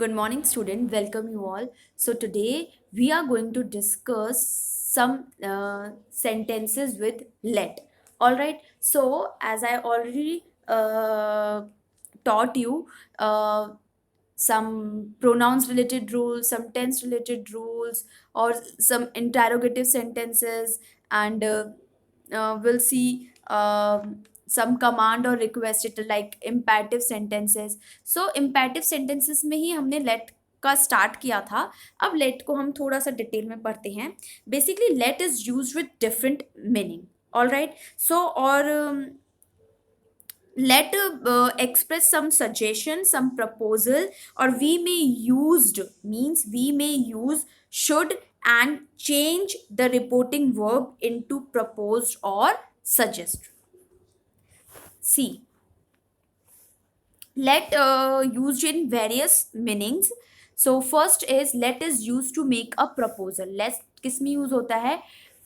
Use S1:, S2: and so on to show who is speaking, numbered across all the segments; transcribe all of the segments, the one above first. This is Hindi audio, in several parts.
S1: Good morning, student. Welcome you all. So today we are going to discuss some sentences with let. All right. So as I already taught you, some pronouns related rules, some tense related rules, or some interrogative sentences, and we'll see some command or request it like imperative sentences. So imperative sentences में ही हमने लेट का स्टार्ट किया था. अब लेट को हम थोड़ा सा डिटेल में पढ़ते हैं. Basically let is use with different meaning. All right. So और let express some suggestion, some proposal, or we may used means we may use should and change the reporting verb into proposed or suggest. See, let used in various meanings. So first is let is used to make a proposal. Let किस में यूज होता है?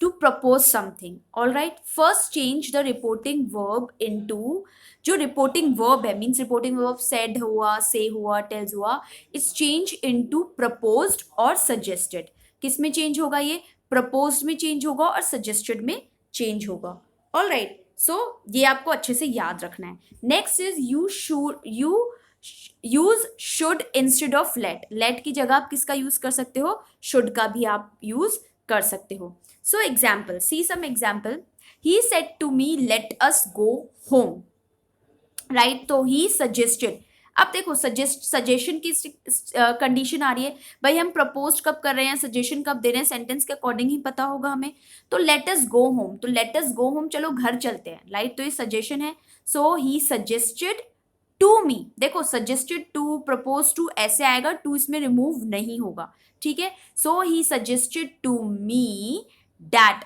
S1: To propose something. All right. First change the reporting verb into, जो reporting verb है means reporting verb said हुआ, say हुआ, tells हुआ, it's change into proposed or suggested. किस में change होगा? ये proposed में change होगा और suggested में change होगा. All right. सो ये आपको अच्छे से याद रखना है. Next is you use should instead of let. Let की जगह आप किसका यूज कर सकते हो? शुड का भी आप यूज कर सकते हो. So example, see some example. He said to me let us go home. Right. तो ही सजेस्टेड. अब देखो सजेशन की कंडीशन आ रही है. भाई हम प्रपोज कब कर रहे हैं, सजेशन कब दे रहे हैं, सेंटेंस के अकॉर्डिंग ही पता होगा हमें. तो लेट अस गो होम. तो लेट अस गो होम, चलो घर चलते हैं. राइट. तो ये सजेशन है. सो ही सजेस्टेड टू मी. देखो सजेस्टेड टू, प्रपोज टू ऐसे आएगा, टू इसमें रिमूव नहीं होगा. ठीक है. So he suggested to me that.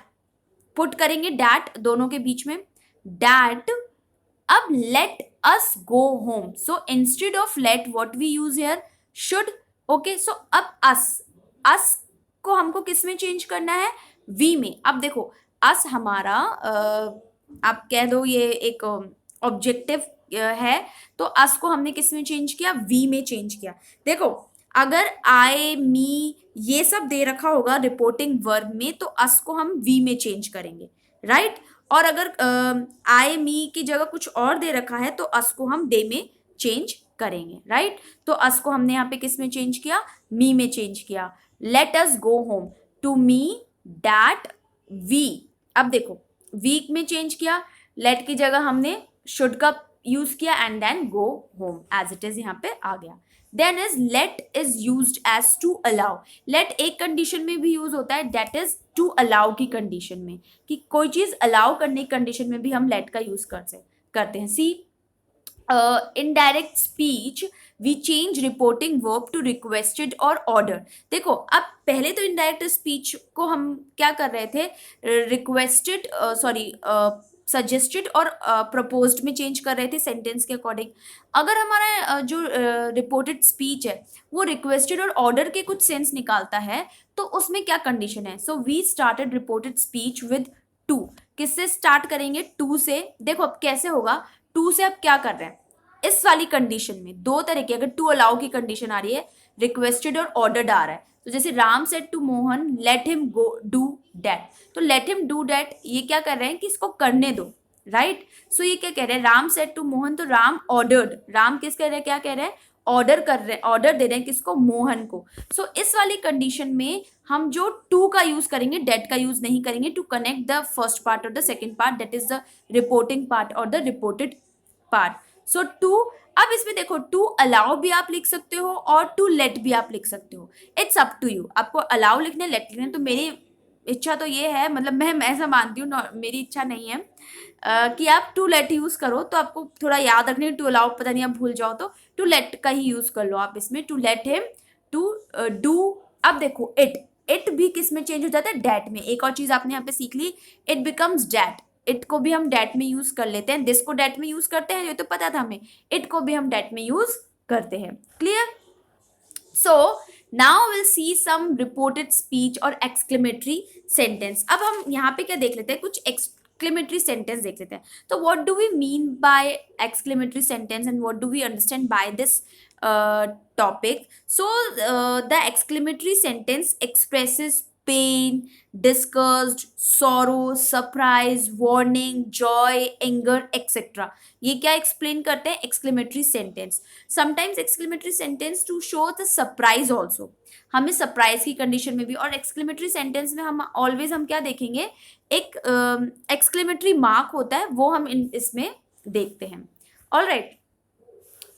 S1: Put करेंगे डैट दोनों के बीच में. डैट. अब let us go home. So instead of let what we use here? Should. Okay. So अब अस को हमको किस में चेंज करना है? वी में. अब देखो अस हमारा आप कह दो ये एक ऑब्जेक्टिव है. तो अस को हमने किस में चेंज किया? वी में चेंज किया. देखो अगर आई मी ये सब दे रखा होगा रिपोर्टिंग वर्ब में, तो अस को हम वी में चेंज करेंगे. राइट. और अगर आई मी की जगह कुछ और दे रखा है तो अस को हम दे में चेंज करेंगे. राइट. तो अस को हमने यहाँ पे किस में चेंज किया? मी में चेंज किया. Let us go home. To me that we. अब देखो वीक में चेंज किया. लेट की जगह हमने शुड का यूज किया and then go home as it is यहाँ पे आ गया. Then is let is used as to allow. Let एक कंडीशन में भी यूज होता है, दैट इज टू अलाउ की कंडीशन में, कि कोई चीज अलाउ करने की कंडीशन में भी हम लेट का यूज करते हैं. See indirect speech we change reporting verb to requested और ऑर्डर. देखो अब पहले तो इनडायरेक्ट स्पीच को हम क्या कर रहे थे? रिक्वेस्टेड सजेस्टेड और प्रपोज्ड में चेंज कर रहे थे सेंटेंस के अकॉर्डिंग. अगर हमारा जो रिपोर्टेड स्पीच है वो रिक्वेस्टेड और ऑर्डर के कुछ सेंस निकालता है, तो उसमें क्या कंडीशन है? So we started reported speech with to. किससे स्टार्ट करेंगे? टू से. देखो अब कैसे होगा? टू से अब क्या कर रहे हैं? इस वाली कंडीशन में दो तरह की, अगर टू अलाउ की कंडीशन आ रही है, रिक्वेस्टेड और ऑर्डर्ड आ रहा है. तो जैसे Ram said to Mohan let him go do that. तो लेट हिम डू डैट ये क्या कर रहे हैं कि इसको करने दो. राइट. सो ये क्या कह रहे हैं? Ram said to Mohan. तो राम ऑर्डर्ड. राम किस कह रहे हैं? क्या कह रहे हैं? ऑर्डर कर रहे हैं, ऑर्डर दे रहे हैं किसको? मोहन को. सो इस वाली कंडीशन में हम जो टू का यूज करेंगे, डेट का यूज नहीं करेंगे, to connect the first part और the second part, that is the reporting part और the reported part. So to. अब इसमें देखो टू अलाउ भी आप लिख सकते हो और टू लेट भी आप लिख सकते हो. It's up to you. आपको अलाउ लिखना है, लेट लिखना है. तो मेरी इच्छा तो ये है, मतलब मैं ऐसा मानती हूँ, मेरी इच्छा नहीं है कि आप टू लेट यूज करो. तो आपको थोड़ा याद रखने, टू अलाउ पता नहीं आप भूल जाओ तो टू लेट का ही यूज कर लो आप इसमें. To let him to do. अब देखो इट भी किस में चेंज हो जाता है? डैट में. एक और चीज आपने यहाँ पे सीख ली, इट बिकम्स डैट. इट को भी हम डैट में यूज कर लेते हैं. दिस को डैट में यूज करते हैं, ये तो पता था हमें. इट को भी हम डैट में यूज करते हैं. Clear? So now will see some reported speech और एक्सक्लेमेटरी सेंटेंस. अब हम यहाँ पे क्या देख लेते हैं? कुछ एक्सक्लेमेटरी सेंटेंस देख लेते हैं. तो what do we mean by exclamatory sentence and what do we understand by this topic. So the exclamatory sentence expresses pain, disgust, sorrow, surprise, warning, joy, anger, etc. ये क्या एक्सप्लेन करते हैं? Exclamatory sentence. Sometimes exclamatory sentence to show the surprise also. हमें सरप्राइज की कंडीशन में भी, और एक्सक्लेमेटरी सेंटेंस में हम ऑलवेज हम क्या देखेंगे? एक एक्सक्लेमेटरी मार्क होता है, वो हम इसमें देखते हैं. All right,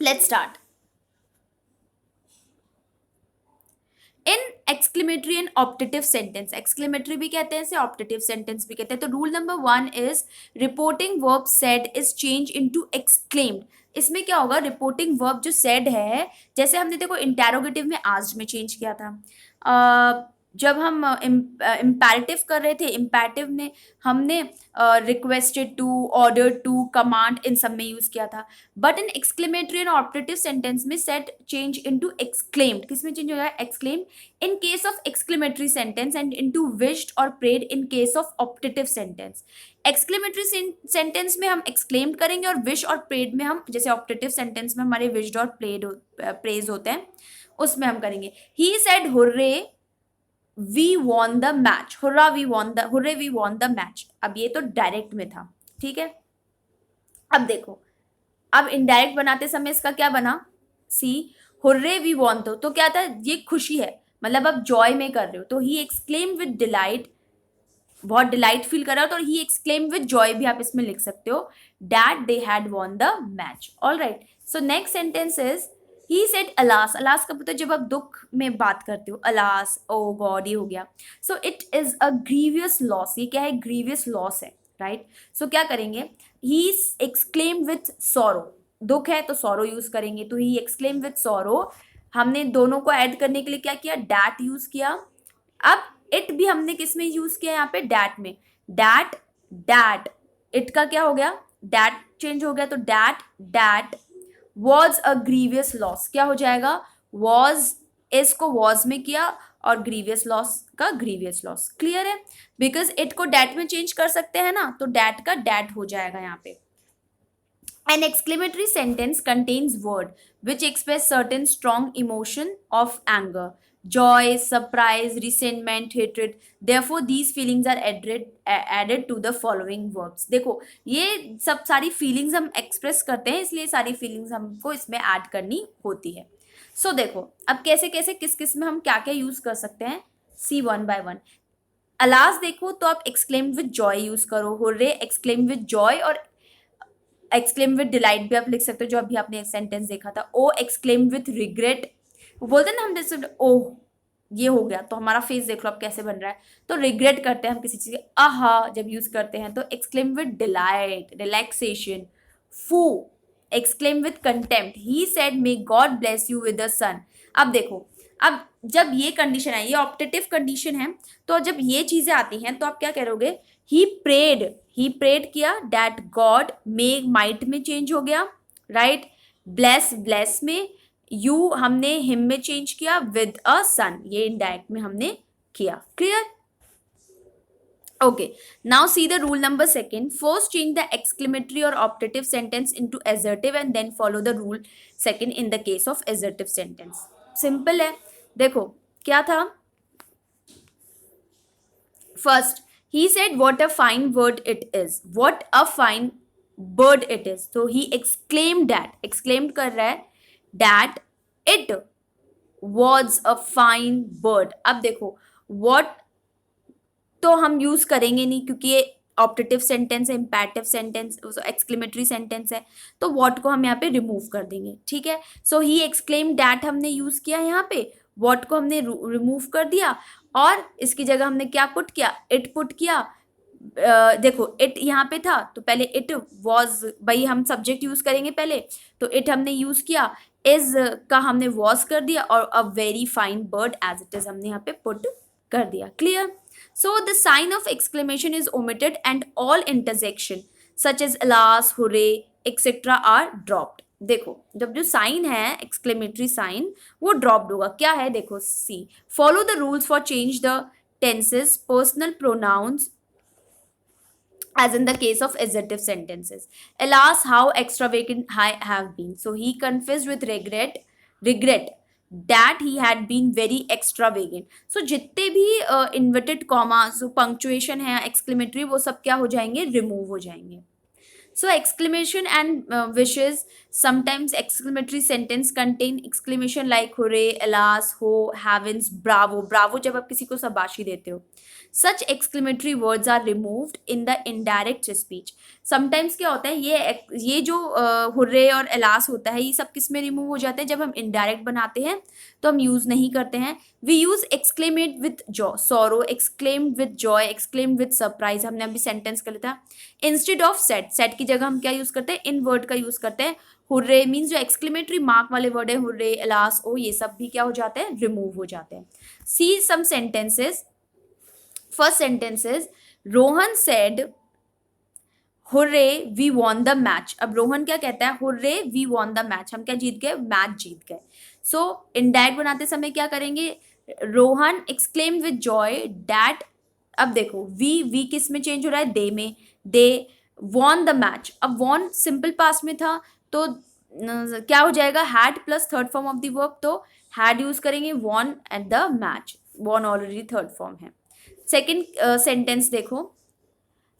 S1: let's start. In exclamatory and optative sentence, exclamatory भी कहते हैं इसे, ऑप्टेटिव सेंटेंस भी कहते हैं. तो rule number 1 is reporting verb said is change into exclaimed. इसमें क्या होगा? रिपोर्टिंग वर्ब जो सेड है, जैसे हमने देखो इंटेरोगेटिव में आज में चेंज किया था. जब हम इम्पेरेटिव कर रहे थे, इम्पेरेटिव में हमने requested to, order to, command, इन सब में यूज किया था. But in exclamatory and optative sentence में सेट चेंज इनटू एक्सक्लेम्ड. किसमें चेंज हो जाएगा? Exclaimed in case of exclamatory sentence and into wished और prayed in case of optative sentence. Exclamatory sentence में हम एक्सक्लेम्ड करेंगे, और विश और प्रेड में हम, जैसे ऑप्टेटिव सेंटेंस में हमारे विश्ड और प्रेज होते हैं, उसमें हम करेंगे. He said hurray we won the match. Hurray we won the, hurray we won the match. अब ये तो डायरेक्ट में था, ठीक है. अब देखो, अब इनडायरेक्ट बनाते समय इसका क्या बना? सी हुर्रे वी वॉन, तो क्या था? ये खुशी है, मतलब अब जॉय में कर रहे हो. तो ही एक्सक्लेम विद डिलाइट, बहुत डिलाइट फील कर रहा हो, तो ही एक्सक्लेम विद जॉय भी आप इसमें लिख सकते हो, that they had von the match. All right, so next sentence is he said alas. Alas का मतलब जब आप दुख में बात करते हो, अलास, ओ गॉड, ये हो गया. So it is a grievous loss. ये क्या है? ग्रीवियस लॉस है, राइट. सो क्या करेंगे? ही एक्सक्लेम विथ सॉरो. दुख है तो सॉरो यूज करेंगे, तो ही एक्सक्लेम विथ सॉरो. हमने दोनों को ऐड करने के लिए क्या किया? डैट यूज किया. अब इट भी हमने किस में यूज किया? यहाँ पे डैट में. डैट, डैट, इट का क्या हो गया? डैट चेंज हो गया, तो that, that was a grievous loss. क्या हो जाएगा? वॉज, इसको वॉज में किया, और ग्रीवियस लॉस का ग्रीवियस लॉस. क्लियर है? बिकॉज इट को डैट में चेंज कर सकते हैं ना, तो डैट का डैट हो जाएगा यहाँ पे. An exclamatory sentence contains word which express certain strong emotion of anger, joy, surprise, resentment, hatred. Therefore, these feelings are added to the following verbs. देखो, ये सब सारी feelings हम express करते हैं, इसलिए सारी feelings हमको इसमें add करनी होती है. So देखो, अब कैसे कैसे किस किस में हम क्या क्या यूज कर सकते हैं, सी वन बाय वन. अलास देखो तो आप एक्सक्लेम विद जॉय यूज करो, हुर्रे एक्सक्लेम विद जॉय, और एक्सक्लेम विद डिलाइट भी आप लिख सकते हो, जो अभी आपने एक सेंटेंस देखा था. ओ एक्सक्लेम विथ रिग्रेट. वो बोलते हैं ना हम, जैसे ओह ये हो गया, तो हमारा फेस देख लो अब कैसे बन रहा है. तो रिग्रेट करते हैं हम किसी चीज के, आहा जब यूज करते हैं. तो exclaim with delight, relaxation. Pooh exclaim with contempt. He said may God bless you with the son. अब देखो, अब जब ये कंडीशन है, ये ऑप्टेटिव कंडीशन है, तो जब ये चीजें आती हैं तो आप क्या करोगे? ही प्रेड किया, डैट गॉड मे माइट में चेंज हो गया, राइट. ब्लेस में, यू हमने हिम में चेंज किया, विद अ सन ये इनडायरेक्ट में हमने किया. Clear? Okay, now see the rule number 2. First change the exclamatory or optative sentence into assertive and then follow the rule 2 in the case of assertive sentence. Simple है. देखो क्या था? First, he said what a fine bird it is. What a fine bird it is. So he exclaimed that. Exclaimed कर रहा है that it was a fine bird. अब देखो what तो हम यूज करेंगे नहीं, क्योंकि ये ऑप्टेटिव सेंटेंस है, इम्पेरेटिव सेंटेंस, एक्सक्लेमेटरी सेंटेंस है, तो व्हाट को हम यहाँ पे रिमूव कर देंगे. ठीक है. सो ही एक्सक्लेम दैट हमने यूज किया यहाँ पे, व्हाट को हमने रिमूव कर दिया, और इसकी जगह हमने क्या पुट किया? इट पुट किया. देखो इट यहाँ पे था, तो पहले इट वॉज, भाई हम सब्जेक्ट यूज करेंगे पहले, तो इट हमने यूज किया, इज का हमने वॉज कर दिया, और a very fine bird as it is हमने यहाँ पे पुट कर दिया. Clear? So the sign of exclamation is omitted and all interjection such as alas, hooray, etc. are dropped. देखो जब जो साइन है एक्सक्लेमेटरी साइन, वो ड्रॉप्ड होगा. क्या है? देखो see, follow the rules for change the tenses, personal pronouns as in the case of assertive sentences. Alas, how extravagant I have been. So he confessed with regret regret that he had been very extravagant. So जितने भी inverted commas, जो punctuation है, exclamatory, वो सब क्या हो जाएंगे, remove हो जाएंगे. So exclamation and wishes. Sometimes exclamatory sentence contain exclamation like hooray, alas, ho, heavens, bravo. Bravo जब आप किसी को शाबाशी देते हो. Such exclamatory words are removed in the indirect speech. Sometimes क्या होता है, ये जो हुर्रे और एलास होता है, ये सब किस में रिमूव हो जाते हैं, जब हम इनडायरेक्ट बनाते हैं तो हम यूज नहीं करते हैं. We use exclaimed with jaw sorrow, exclaimed with joy, exclaimed with surprise. हमने अभी सेंटेंस कर लिया था. इंस्टेड ऑफ सेट, सेट की जगह हम क्या यूज करते हैं, इन वर्ड का यूज करते हैं. हुर्रे मीन्स जो एक्सक्लेमेटरी मार्क वाले वर्ड है, हुर्रे, एलास, ओ, ये सब भी क्या हो जाते हैं, रिमूव हो जाते हैं. See some sentences. First sentence is Rohan said hurray we won the match. अब रोहन क्या कहता है, hurray we won the match, हम क्या जीत गए, मैच जीत गए. सो इनडायरेक्ट बनाते समय क्या करेंगे, Rohan exclaimed with Joy that. अब देखो वी किस में चेंज हो रहा है, दे में. They won the match. अब वॉन सिंपल पास में था तो क्या हो जाएगा, had plus third form of the verb, तो हैड यूज करेंगे, won at the match. Won already third form है. सेकेंड सेंटेंस देखो,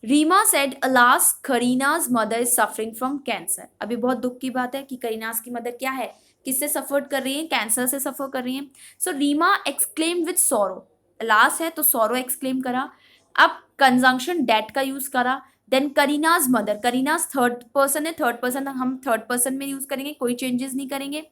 S1: Reema said alas Kareena's mother is suffering from cancer. अभी बहुत दुख की बात है कि करीनाज की मदर क्या है, किससे सफर कर रही है, कैंसर से सफर कर रही है. सो रीमा एक्सक्लेम विथ सोरो. अलास है तो सोरो एक्सक्लेम करा. अब कंजंक्शन डेट का यूज करा. देन करीनाज मदर, करीनाज थर्ड पर्सन है, थर्ड पर्सन हम थर्ड पर्सन में यूज करेंगे, कोई चेंजेस नहीं करेंगे.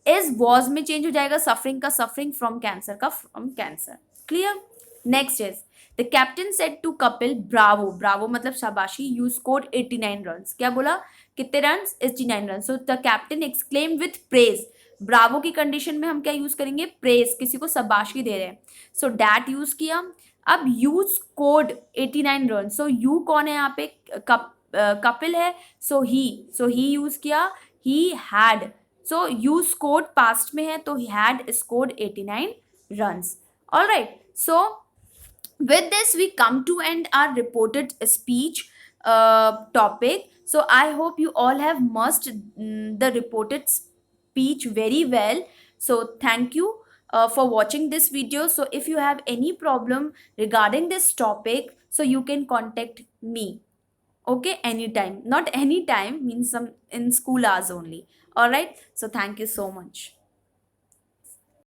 S1: इज वॉज में चेंज हो जाएगा, सफरिंग का सफरिंग, फ्रॉम कैंसर का from cancer. Clear. Next is the captain said to Kapil bravo. Bravo मतलब शाबाशी. You scored 89 runs. क्या बोला, कितने run, 89 run. So the captain exclaim with praise. Bravo की कंडीशन में हम क्या यूज करेंगे, प्रेज, किसी को शाबाशी दे रहे हैं. सो डैट यूज किया. अब you scored 89 run. So you कौन है यहाँ पे, कपिल है. सो ही यूज किया, he had. So you scored past में है तो he had scored 89 runs. Alright. So with this we come to end our reported speech topic. So I hope you all have mastered the reported speech very well. So thank you for watching this video. So if you have any problem regarding this topic, so you can contact me, okay, anytime. Not anytime means some in school hours only. All right, so thank you so much.